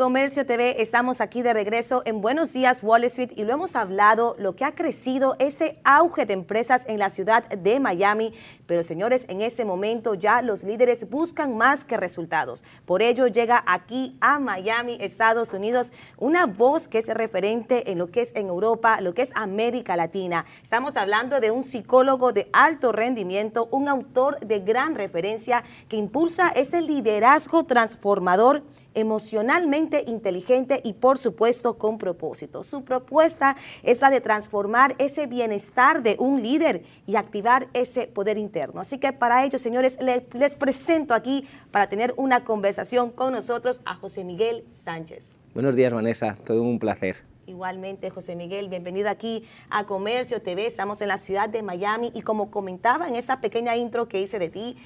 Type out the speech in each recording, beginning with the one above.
Comercio TV, estamos aquí de regreso en Buenos Días Wall Street y lo hemos hablado, lo que ha crecido ese auge de empresas en la ciudad de Miami. Pero señores, en este momento ya los líderes buscan más que resultados. Por ello llega aquí a Miami, Estados Unidos, una voz que es referente en lo que es en Europa, lo que es América Latina. Estamos hablando de un psicólogo de alto rendimiento, un autor de gran referencia que impulsa ese liderazgo transformador, emocionalmente inteligente y por supuesto con propósito. Su propuesta es la de transformar ese bienestar de un líder y activar ese poder interno. Así que para ello, señores, les presento aquí para tener una conversación con nosotros a José Miguel Sánchez. Buenos días, Vanessa, todo un placer. Igualmente, José Miguel, bienvenido aquí a Comercio TV. Estamos en la ciudad de Miami y como comentaba en esa pequeña intro que hice de ti,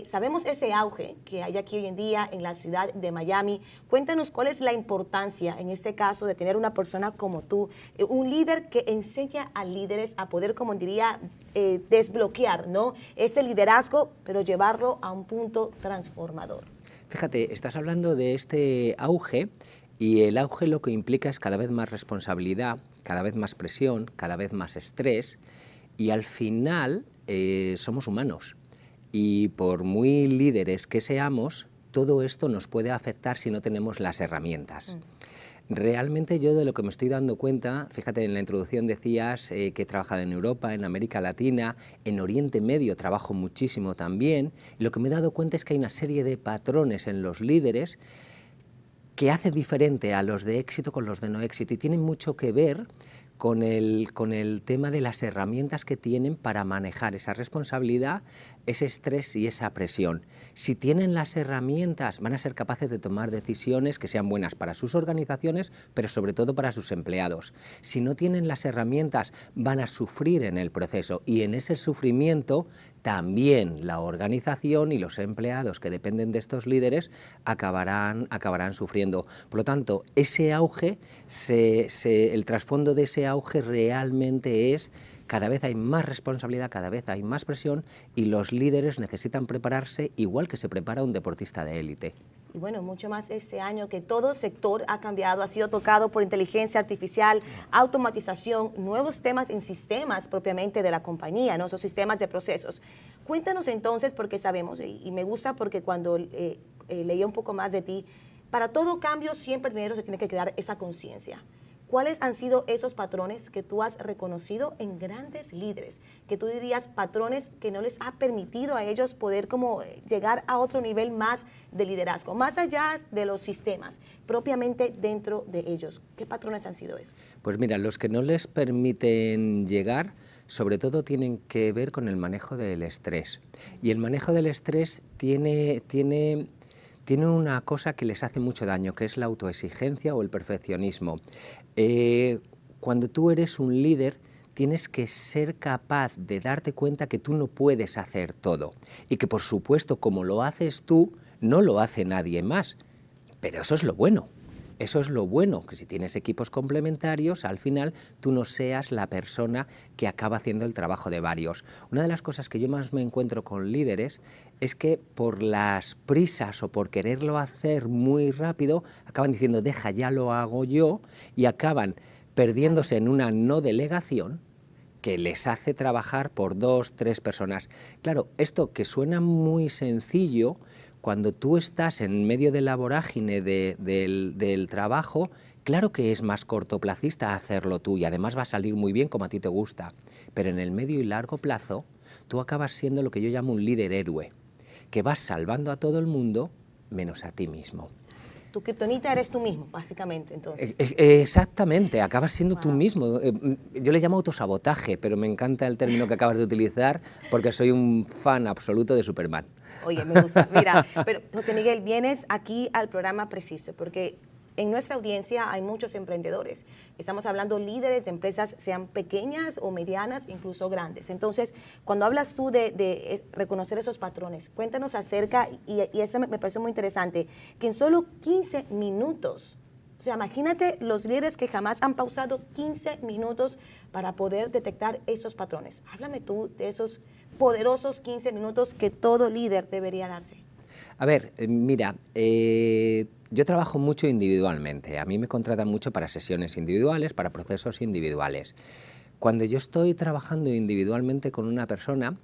sabemos ese auge que hay aquí hoy en día en la ciudad de Miami. Cuéntanos cuál es la importancia en este caso de tener una persona como tú, un líder que enseña a líderes a poder, como diría, desbloquear, ¿no?, este liderazgo, pero llevarlo a un punto transformador. Fíjate, estás hablando de este auge. Y el auge lo que implica es cada vez más responsabilidad, cada vez más presión, cada vez más estrés y al final somos humanos y por muy líderes que seamos, todo esto nos puede afectar si no tenemos las herramientas. Realmente yo de lo que me estoy dando cuenta, fíjate, en la introducción decías que he trabajado en Europa, en América Latina, en Oriente Medio trabajo muchísimo también, y lo que me he dado cuenta es que hay una serie de patrones en los líderes que hace diferente a los de éxito con los de no éxito y tienen mucho que ver con el tema de las herramientas que tienen para manejar esa responsabilidad, ese estrés y esa presión. Si tienen las herramientas, van a ser capaces de tomar decisiones que sean buenas para sus organizaciones, pero sobre todo para sus empleados. Si no tienen las herramientas, van a sufrir en el proceso y en ese sufrimiento también la organización y los empleados que dependen de estos líderes acabarán sufriendo. Por lo tanto, ese auge, el trasfondo de ese auge realmente es cada vez hay más responsabilidad, cada vez hay más presión y los líderes necesitan prepararse igual que se prepara un deportista de élite. Y bueno, mucho más este año que todo sector ha cambiado, ha sido tocado por inteligencia artificial, automatización, nuevos temas en sistemas propiamente de la compañía, ¿no? Esos sistemas de procesos. Cuéntanos entonces, porque sabemos, y me gusta porque cuando leía un poco más de ti, para todo cambio siempre primero se tiene que crear esa conciencia. ¿Cuáles han sido esos patrones que tú has reconocido en grandes líderes? Que tú dirías patrones que no les ha permitido a ellos poder como llegar a otro nivel más de liderazgo, más allá de los sistemas, propiamente dentro de ellos. ¿Qué patrones han sido esos? Pues mira, los que no les permiten llegar, sobre todo tienen que ver con el manejo del estrés. Y el manejo del estrés tiene una cosa que les hace mucho daño, que es la autoexigencia o el perfeccionismo. Cuando tú eres un líder, tienes que ser capaz de darte cuenta que tú no puedes hacer todo y que, por supuesto, como lo haces tú, no lo hace nadie más. Pero eso es lo bueno. Eso es lo bueno, que si tienes equipos complementarios, al final tú no seas la persona que acaba haciendo el trabajo de varios. Una de las cosas que yo más me encuentro con líderes es que por las prisas o por quererlo hacer muy rápido, acaban diciendo, deja, ya lo hago yo, y acaban perdiéndose en una no delegación que les hace trabajar por 2, 3 personas. Claro, esto que suena muy sencillo, cuando tú estás en medio de la vorágine del trabajo, claro que es más cortoplacista hacerlo tú y además va a salir muy bien como a ti te gusta. Pero en el medio y largo plazo, tú acabas siendo lo que yo llamo un líder héroe, que vas salvando a todo el mundo menos a ti mismo. Tu kriptonita eres tú mismo, básicamente, entonces. Exactamente, acabas siendo tú mismo. Yo le llamo autosabotaje, pero me encanta el término que acabas de utilizar porque soy un fan absoluto de Superman. Oye, me gusta. Mira, pero José Miguel, vienes aquí al programa preciso porque en nuestra audiencia hay muchos emprendedores. Estamos hablando líderes de empresas, sean pequeñas o medianas, incluso grandes. Entonces, cuando hablas tú de reconocer esos patrones, cuéntanos acerca, y eso me pareció muy interesante, que en solo 15 minutos, o sea, imagínate los líderes que jamás han pausado 15 minutos para poder detectar esos patrones. Háblame tú de esos poderosos 15 minutos que todo líder debería darse. A ver, mira, Yo trabajo mucho individualmente. A mí me contratan mucho para sesiones individuales, para procesos individuales. Cuando yo estoy trabajando individualmente con una persona,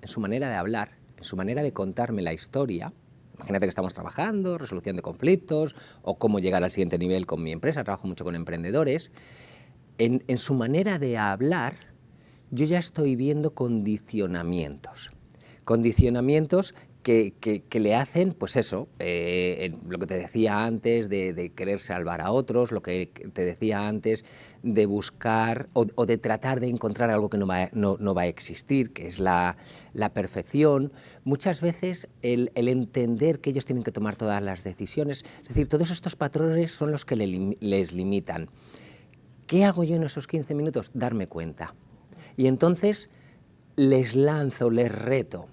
en su manera de hablar, en su manera de contarme la historia, imagínate que estamos trabajando, resolución de conflictos o cómo llegar al siguiente nivel con mi empresa, trabajo mucho con emprendedores, en su manera de hablar yo ya estoy viendo condicionamientos que le hacen, pues eso, lo que te decía antes de querer salvar a otros, lo que te decía antes de buscar o de tratar de encontrar algo que no va a existir, que es la perfección. Muchas veces el entender que ellos tienen que tomar todas las decisiones, es decir, todos estos patrones son los que les limitan. ¿Qué hago yo en esos 15 minutos? Darme cuenta. Y entonces les lanzo, les reto.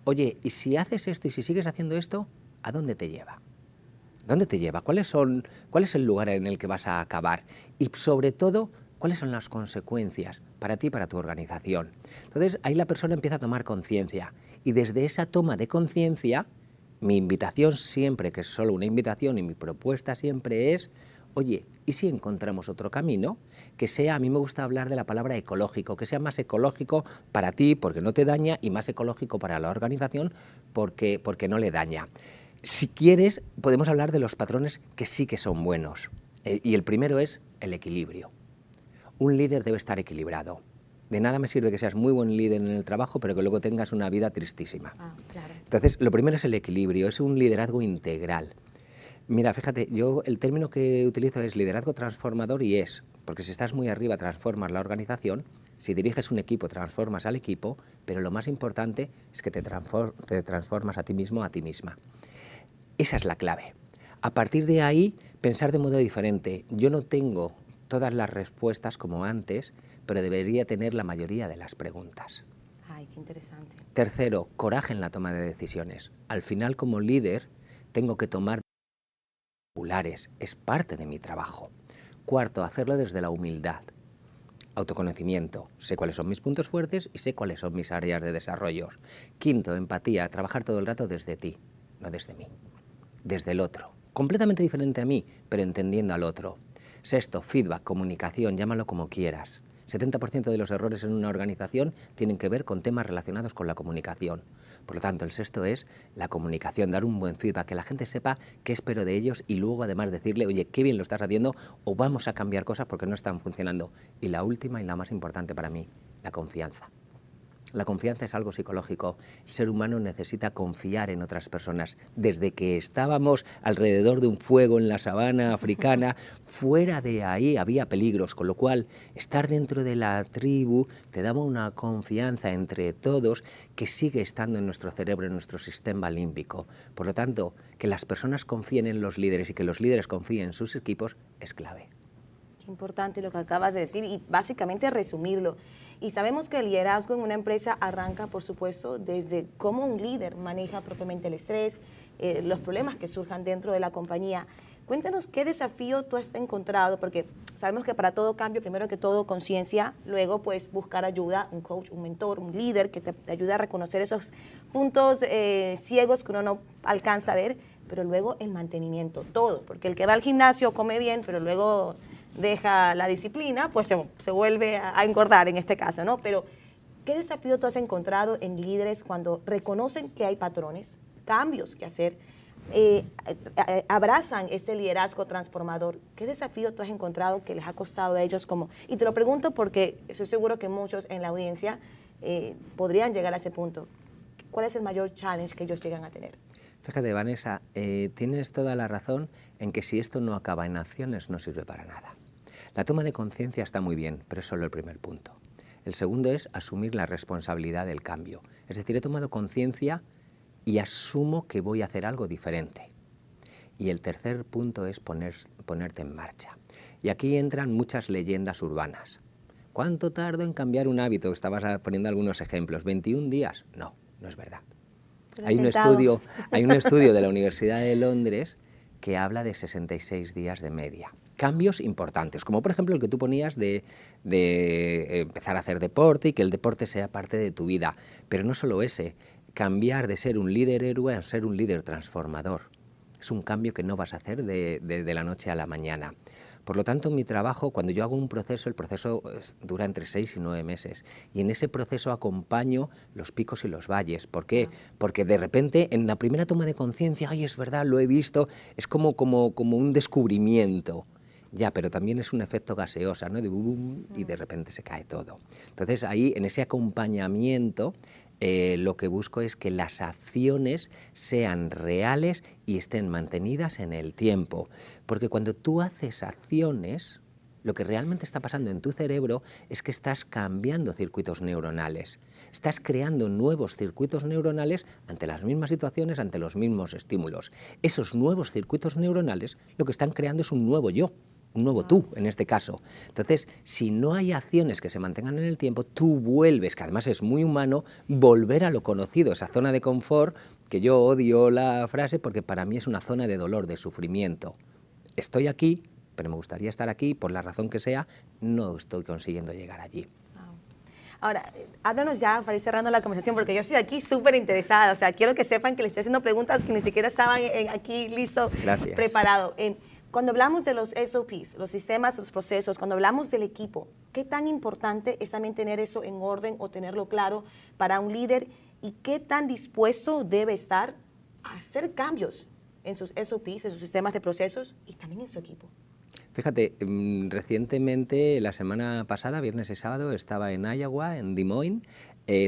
Oye, ¿y si haces esto y si sigues haciendo esto, a dónde te lleva? ¿Dónde te lleva? ¿Cuál es el lugar en el que vas a acabar? Y sobre todo, ¿cuáles son las consecuencias para ti y para tu organización? Entonces, ahí la persona empieza a tomar conciencia. Y desde esa toma de conciencia, mi invitación siempre, que es solo una invitación y mi propuesta siempre es, oye, ¿y si encontramos otro camino que sea, a mí me gusta hablar de la palabra ecológico, que sea más ecológico para ti porque no te daña y más ecológico para la organización porque no le daña? Si quieres, podemos hablar de los patrones que sí que son buenos. Y el primero es el equilibrio. Un líder debe estar equilibrado. De nada me sirve que seas muy buen líder en el trabajo, pero que luego tengas una vida tristísima. Claro. Entonces, lo primero es el equilibrio, es un liderazgo integral. Mira, fíjate, yo el término que utilizo es liderazgo transformador y porque si estás muy arriba transformas la organización, si diriges un equipo transformas al equipo, pero lo más importante es que te transformas a ti mismo, a ti misma. Esa es la clave. A partir de ahí, pensar de modo diferente. Yo no tengo todas las respuestas como antes, pero debería tener la mayoría de las preguntas. Ay, qué interesante. Tercero, coraje en la toma de decisiones. Al final, como líder, tengo que tomar populares, es parte de mi trabajo. Cuarto, hacerlo desde la humildad. Autoconocimiento, sé cuáles son mis puntos fuertes y sé cuáles son mis áreas de desarrollo. Quinto, empatía, trabajar todo el rato desde ti, no desde mí, desde el otro. Completamente diferente a mí, pero entendiendo al otro. Sexto, feedback, comunicación, llámalo como quieras. 70% de los errores en una organización tienen que ver con temas relacionados con la comunicación. Por lo tanto, el sexto es la comunicación, dar un buen feedback, que la gente sepa qué espero de ellos y luego además decirle, oye, qué bien lo estás haciendo o vamos a cambiar cosas porque no están funcionando. Y la última y la más importante para mí, la confianza. La confianza es algo psicológico. El ser humano necesita confiar en otras personas. Desde que estábamos alrededor de un fuego en la sabana africana, fuera de ahí había peligros, con lo cual estar dentro de la tribu te daba una confianza entre todos que sigue estando en nuestro cerebro, en nuestro sistema límbico. Por lo tanto, que las personas confíen en los líderes y que los líderes confíen en sus equipos es clave. Qué importante lo que acabas de decir y básicamente resumirlo. Y sabemos que el liderazgo en una empresa arranca, por supuesto, desde cómo un líder maneja propiamente el estrés, los problemas que surjan dentro de la compañía. Cuéntanos qué desafío tú has encontrado, porque sabemos que para todo cambio, primero que todo, conciencia, luego pues buscar ayuda, un coach, un mentor, un líder que te ayude a reconocer esos puntos ciegos que uno no alcanza a ver, pero luego el mantenimiento, todo, porque el que va al gimnasio come bien, pero luego deja la disciplina, pues se vuelve a engordar en este caso, ¿no? Pero, ¿qué desafío tú has encontrado en líderes cuando reconocen que hay patrones, cambios que hacer, abrazan ese liderazgo transformador? ¿Qué desafío tú has encontrado que les ha costado a ellos como? Y te lo pregunto porque estoy seguro que muchos en la audiencia podrían llegar a ese punto. ¿Cuál es el mayor challenge que ellos llegan a tener? Fíjate, Vanessa, tienes toda la razón en que si esto no acaba en acciones no sirve para nada. La toma de conciencia está muy bien, pero es solo el primer punto. El segundo es asumir la responsabilidad del cambio. Es decir, he tomado conciencia y asumo que voy a hacer algo diferente. Y el tercer punto es ponerte en marcha. Y aquí entran muchas leyendas urbanas. ¿Cuánto tardo en cambiar un hábito? Estabas poniendo algunos ejemplos. ¿21 días? No, no es verdad. Hay un estudio de la Universidad de Londres que habla de 66 días de media. Cambios importantes, como por ejemplo el que tú ponías de empezar a hacer deporte y que el deporte sea parte de tu vida. Pero no solo ese, cambiar de ser un líder héroe a ser un líder transformador. es un cambio que no vas a hacer de la noche a la mañana. Por lo tanto, mi trabajo, cuando yo hago un proceso, el proceso dura entre 6 y 9 meses. Y en ese proceso acompaño los picos y los valles. ¿Por qué? Porque de repente, en la primera toma de conciencia, ¡ay, es verdad, lo he visto! Es como un descubrimiento. Ya, pero también es un efecto gaseosa, ¿no? De boom, y de repente se cae todo. Entonces, ahí, en ese acompañamiento, lo que busco es que las acciones sean reales y estén mantenidas en el tiempo. Porque cuando tú haces acciones, lo que realmente está pasando en tu cerebro es que estás cambiando circuitos neuronales. Estás creando nuevos circuitos neuronales ante las mismas situaciones, ante los mismos estímulos. Esos nuevos circuitos neuronales lo que están creando es un nuevo yo. Un nuevo tú, en este caso. Entonces, si no hay acciones que se mantengan en el tiempo, tú vuelves, que además es muy humano, volver a lo conocido, esa zona de confort, que yo odio la frase porque para mí es una zona de dolor, de sufrimiento. Estoy aquí, pero me gustaría estar aquí, por la razón que sea, no estoy consiguiendo llegar allí. Ahora, háblanos ya para ir cerrando la conversación, porque yo estoy aquí súper interesada. O sea, quiero que sepan que les estoy haciendo preguntas que ni siquiera estaban aquí listo, preparado. Cuando hablamos de los SOPs, los sistemas, los procesos, cuando hablamos del equipo, ¿qué tan importante es también tener eso en orden o tenerlo claro para un líder? ¿Y qué tan dispuesto debe estar a hacer cambios en sus SOPs, en sus sistemas de procesos y también en su equipo? Fíjate, recientemente, la semana pasada, viernes y sábado, estaba en Iowa, en Des Moines,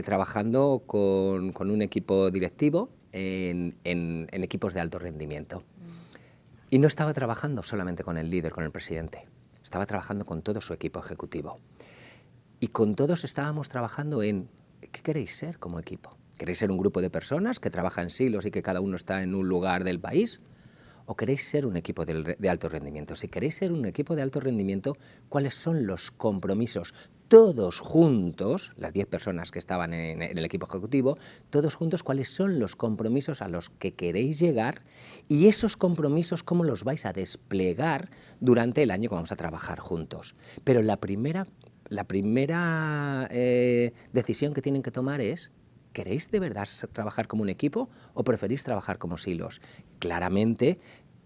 trabajando con un equipo directivo en equipos de alto rendimiento. Y no estaba trabajando solamente con el líder, con el presidente, estaba trabajando con todo su equipo ejecutivo. Y con todos estábamos trabajando en ¿qué queréis ser como equipo? ¿Queréis ser un grupo de personas que trabaja en silos y que cada uno está en un lugar del país? ¿O queréis ser un equipo de alto rendimiento? Si queréis ser un equipo de alto rendimiento, ¿cuáles son los compromisos? Todos juntos, las 10 personas que estaban en el equipo ejecutivo, todos juntos, ¿cuáles son los compromisos a los que queréis llegar? Y esos compromisos, ¿cómo los vais a desplegar durante el año que vamos a trabajar juntos? Pero la primera decisión que tienen que tomar es: ¿queréis de verdad trabajar como un equipo o preferís trabajar como silos? Claramente,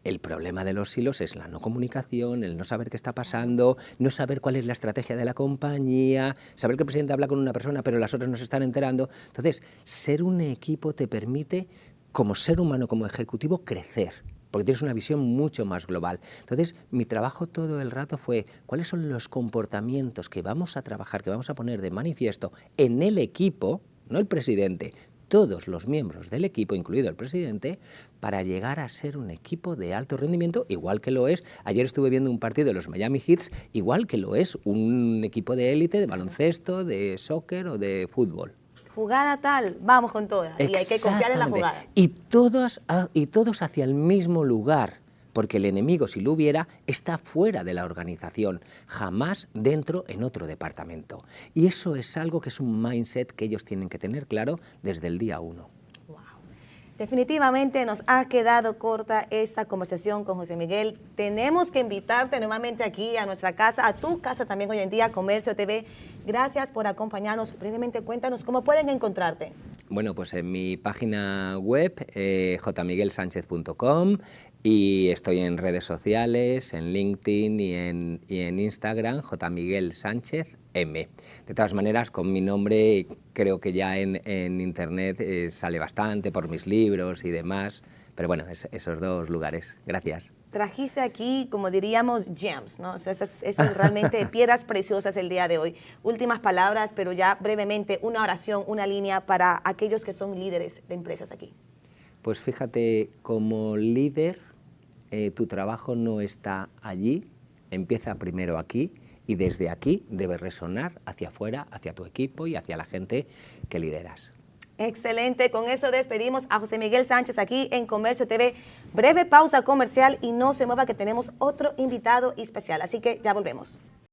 el problema de los silos es la no comunicación, el no saber qué está pasando, no saber cuál es la estrategia de la compañía, saber que el presidente habla con una persona pero las otras no se están enterando. Entonces, ser un equipo te permite, como ser humano, como ejecutivo, crecer, porque tienes una visión mucho más global. Entonces, mi trabajo todo el rato fue cuáles son los comportamientos que vamos a trabajar, que vamos a poner de manifiesto en el equipo, no el presidente, todos los miembros del equipo, incluido el presidente, para llegar a ser un equipo de alto rendimiento, igual que lo es, ayer estuve viendo un partido de los Miami Heat, igual que lo es un equipo de élite de baloncesto, de soccer o de fútbol. Jugada tal, vamos con todas, y hay que confiar en la jugada. Y todos hacia el mismo lugar, porque el enemigo, si lo hubiera, está fuera de la organización, jamás dentro en otro departamento. Y eso es algo que es un mindset que ellos tienen que tener claro desde el día 1. Wow. Definitivamente nos ha quedado corta esta conversación con José Miguel. Tenemos que invitarte nuevamente aquí a nuestra casa, a tu casa también hoy en día, Comercio TV. Gracias por acompañarnos. Brevemente, cuéntanos cómo pueden encontrarte. Bueno, pues en mi página web, jmiguelsanchez.com, y estoy en redes sociales, en LinkedIn y en Instagram, jmiguelsanchez. De todas maneras, con mi nombre creo que ya en Internet sale bastante por mis libros y demás, pero bueno, esos 2 lugares. Gracias. Trajiste aquí, como diríamos, gems, ¿no? O sea, esas realmente piedras preciosas el día de hoy. Últimas palabras, pero ya brevemente, una oración, una línea para aquellos que son líderes de empresas aquí. Pues fíjate, como líder, tu trabajo no está allí, empieza primero aquí, y desde aquí debe resonar hacia afuera, hacia tu equipo y hacia la gente que lideras. Excelente, con eso despedimos a José Miguel Sánchez aquí en Comercio TV. Breve pausa comercial y no se mueva que tenemos otro invitado especial, así que ya volvemos.